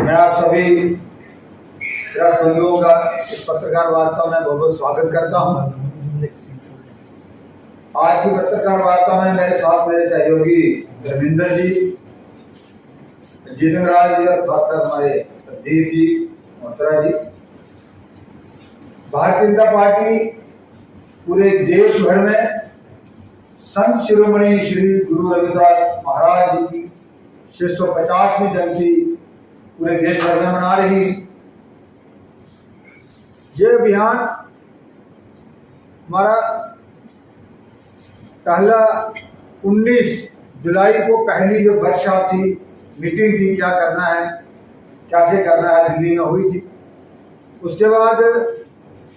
मैं आप सभी प्रेस बंधुओं का इस पत्रकार वार्ता में बहुत बहुत स्वागत करता हूं। आज की पत्रकार वार्ता में मेरे साथ मेरे सहयोगी रविंदर जी, जितेंद्र राज जी और खासकर हमारे प्रदीप जी, मोहतरा जी। भारतीय जनता पार्टी पूरे देश भर में संत शिरोमणि श्री गुरु रविदास महाराज जी की 650वीं जयंती पूरे देश भर में मना रही। ये अभियान हमारा पहला 19 जुलाई को पहली जो वर्कशॉप थी, मीटिंग थी, क्या करना है कैसे करना है, दिल्ली में हुई थी। उसके बाद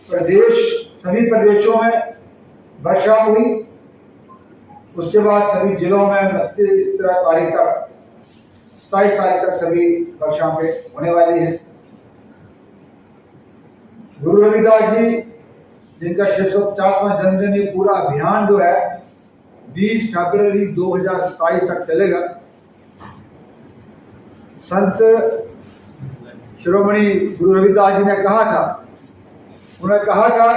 सभी प्रदेशों में वर्कशॉप हुई। उसके बाद सभी जिलों में 29 तारीख तक 27 तारीख तक सभी वर्कशॉपें होने वाली है। गुरु रविदास जी जिनका 650वां जन्मदिन, ये पूरा अभियान जो है 20 फरवरी 2027 तक चलेगा। संत शिरोमणि गुरु रविदास जी ने कहा था, उन्होंने कहा था,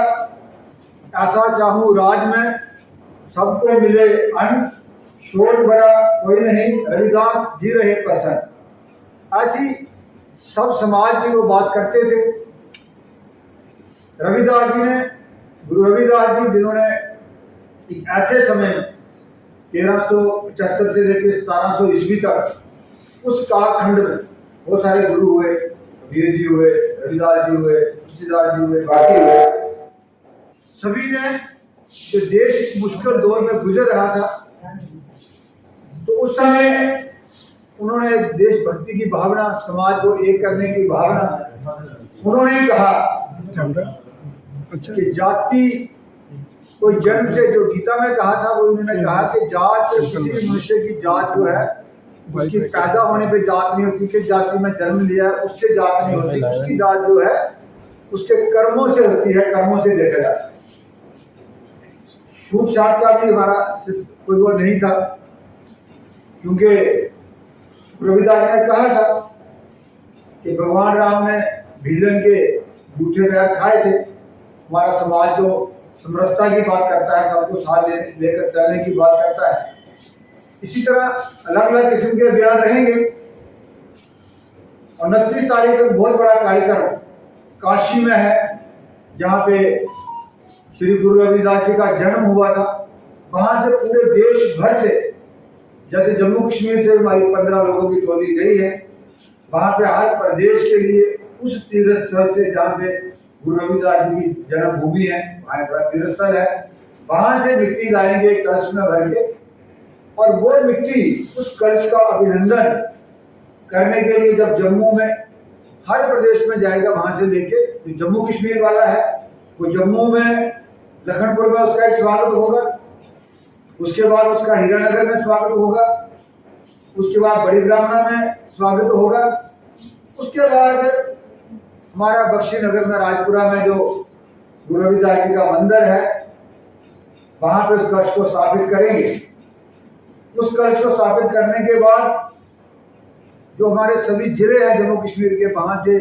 ऐसा चाहूं राज में सबको मिले अन्न, शोर बड़ा कोई नहीं, रविदास जी रहे प्रसन्न। ऐसी सब समाज की वो बात करते थे। रविदास जी ने, गुरु रविदास जी जिन्होंने एक ऐसे समय में 1375 से लेकर 1700 ईस्वी तक उस कालखंड में बहुत सारे गुरु हुए, कबीर जी हुए, रविदास जी हुए, तुलसीदास जी हुए, बाकी हुए। सभी ने जो देश मुश्किल दौर में गुजर रहा था, तो उस समय उन्होंने देशभक्ति की भावना, समाज को एक करने की भावना, उन्होंने कहा कि जाति कोई जन्म से, जो गीता में कहा था वो उन्होंने कहा कि जात किसी मनुष्य की जात जो है उसकी पैदा होने पे जात नहीं होती, कि जाति में जन्म लिया है उससे जात नहीं होती, उसकी जात जो है उसके कर्मों से होती है, कर्मों से देखा जाता है। छूट छाट का भी हमारा कोई वो नहीं था, क्योंकि रविदास जी ने कहा था कि भगवान राम ने भीलन के जूठे बैर खाए थे। हमारा समाज जो समरसता की बात करता है, सबको साथ लेकर चलने की बात करता है, इसी तरह अलग अलग किस्म के अभियान रहेंगे। 29 तारीख को बहुत बड़ा कार्यक्रम काशी में है, जहाँ पे श्री गुरु रविदास जी का जन्म हुआ था। वहां से पूरे देश भर से, जैसे जम्मू कश्मीर से हमारी 15 लोगों की टोली गई है, वहां पे हर प्रदेश के लिए उस तीर्थ स्थल से जहाँ पे गुरु रविदास जी की जन्मभूमि है, वहाँ बड़ा तीर्थ स्थल है, वहां से मिट्टी लाएंगे कलश में भर के, और वो मिट्टी उस कलश का अभिनंदन करने के लिए जब जम्मू में हर प्रदेश में जाएगा, वहां से लेके जो जम्मू कश्मीर वाला है वो जम्मू में लखनपुर में उसका एक स्वागत होगा, उसके बाद उसका हीरानगर में स्वागत होगा, उसके बाद बड़ी ब्राह्मणा में स्वागत होगा, उसके बाद हमारा बख्शी नगर में राजपुरा में जो गुरु रविदास जी का मंदिर है, वहां पे उस कलश को स्थापित करेंगे। उस कलश को स्थापित करने के बाद जो हमारे सभी जिले हैं जम्मू कश्मीर के, वहां से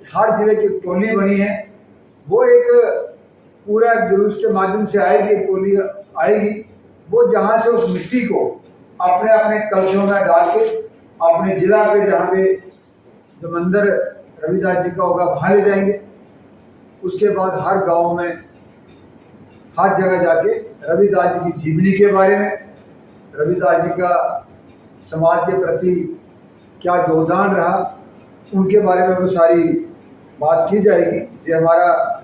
हर जिले की टोली बनी है, वो एक पूरा जुलूस के माध्यम से आएगी, टोली आएगी, वो जहां से उस मिट्टी को अपने अपने कलशों में डाल के अपने जिला पे, जहाँ पे जो मंदिर रविदास जी का होगा, वहां ले जाएंगे। उसके बाद हर गांव में, हर जगह जाके रविदास जी की जीवनी के बारे में, रविदास जी का समाज के प्रति क्या योगदान रहा, उनके बारे में वो सारी बात की जाएगी। ये हमारा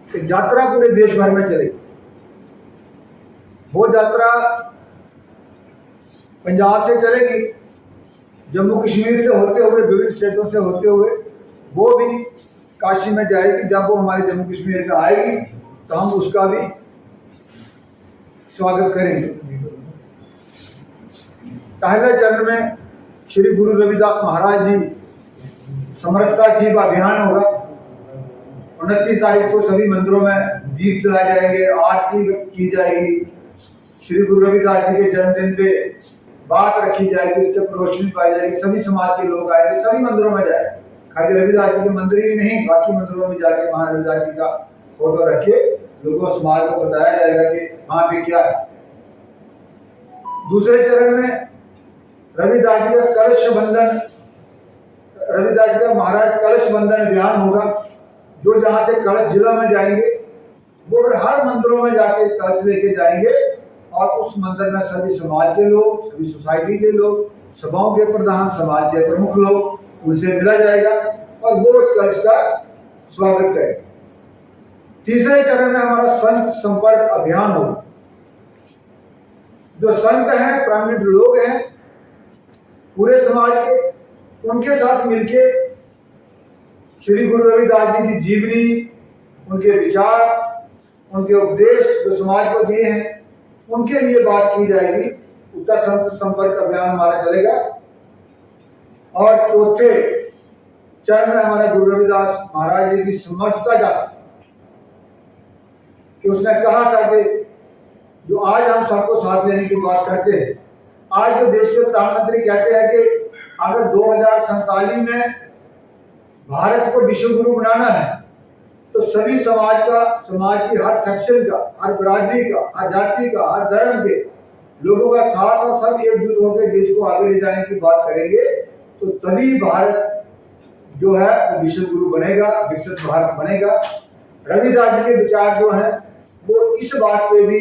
एक यात्रा पूरे देश भर में चलेगी। वो यात्रा पंजाब से चलेगी, जम्मू कश्मीर से होते हुए, विभिन्न स्टेटों से होते हुए वो भी काशी में जाएगी। जब वो हमारे जम्मू कश्मीर में आएगी तो हम उसका भी स्वागत करेंगे। पहले चरण में श्री गुरु रविदास महाराज जी समरसता की अभियान होगा। 29 तारीख को सभी मंदिरों में दीप जलाए जाएंगे, आरती की जाएगी, श्री गुरु रविदास जी के जन्मदिन पे बात रखी जाएगी, उसके पर रोशनी पाई जाएगी, सभी समाज के लोग आएंगे, सभी मंदिरों में जाएंगे। खाली रविदास जी के मंदिर ही नहीं, बाकी मंदिरों में जाके वहाँ रविदास जी का फोटो रखे, लोगों समाज को बताया जाएगा कि वहाँ पे क्या है। दूसरे चरण में रविदास जी का कलश बंधन, रविदास जी का महाराज कलश बंधन अभियान होगा। जो जहाँ से कलश जिला में जाएंगे वो अगर हर मंदिरों में जाके कलश लेके जाएंगे और उस मंदिर में सभी समाज के लोग, सभी सोसाइटी के लोग, सभाओं के प्रधान, समाज के प्रमुख लोग, उनसे मिला जाएगा और वो उस कलश का स्वागत करें। तीसरे चरण में हमारा संत संपर्क अभियान होगा। जो संत हैं, प्रामाणिक लोग हैं पूरे समाज के, उनके साथ मिलके श्री गुरु रविदास जी की जीवनी, उनके विचार, उनके उपदेश जो समाज को दिए हैं, उनके लिए बात की जाएगी। उत्तर संत संपर्क अभियान हमारा चलेगा। और चौथे चरण में हमारा गुरु रविदास महाराज जी की समझता जाता कि उसने कहा था कि जो आज हम सबको साथ लेने की बात करते हैं, आज जो देश के प्रधानमंत्री कहते हैं कि अगर 2047 में भारत को विश्व गुरु बनाना है तो सभी समाज का, समाज की हर सेक्शन का, हर बिरादरी का, हर जाति का, हर धर्म के लोगों का साथ और सब एकजुट होकर देश को आगे ले जाने की बात करेंगे, तो तभी भारत जो है वो विश्व गुरु बनेगा, विकसित भारत बनेगा। रविदास जी के विचार जो हैं वो इस बात पे भी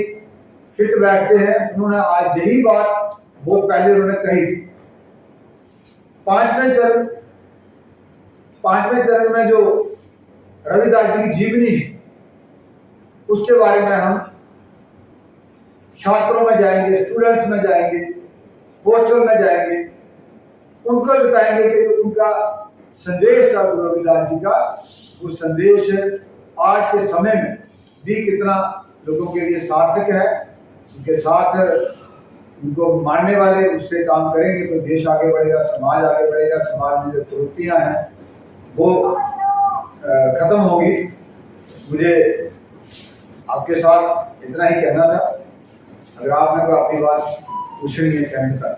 फिट बैठते हैं। उन्होंने आज यही बात बहुत पहले उन्होंने कही थी। पांचवें चरण में जो रविदास जी की जीवनी है उसके बारे में हम छात्रों में जाएंगे, स्टूडेंट्स में जाएंगे, हॉस्टल में जाएंगे, उनको बताएंगे कि उनका संदेश था गुरु रविदास जी का, वो संदेश आज के समय में भी कितना लोगों के लिए सार्थक है। उनके साथ उनको मानने वाले उससे काम करेंगे तो देश आगे बढ़ेगा, समाज आगे बढ़ेगा, समाज में जो त्रुटियां हैं वो खत्म होगी। मुझे आपके साथ इतना ही कहना था। अगर आपने कोई अपनी बात पूछनी है कहने का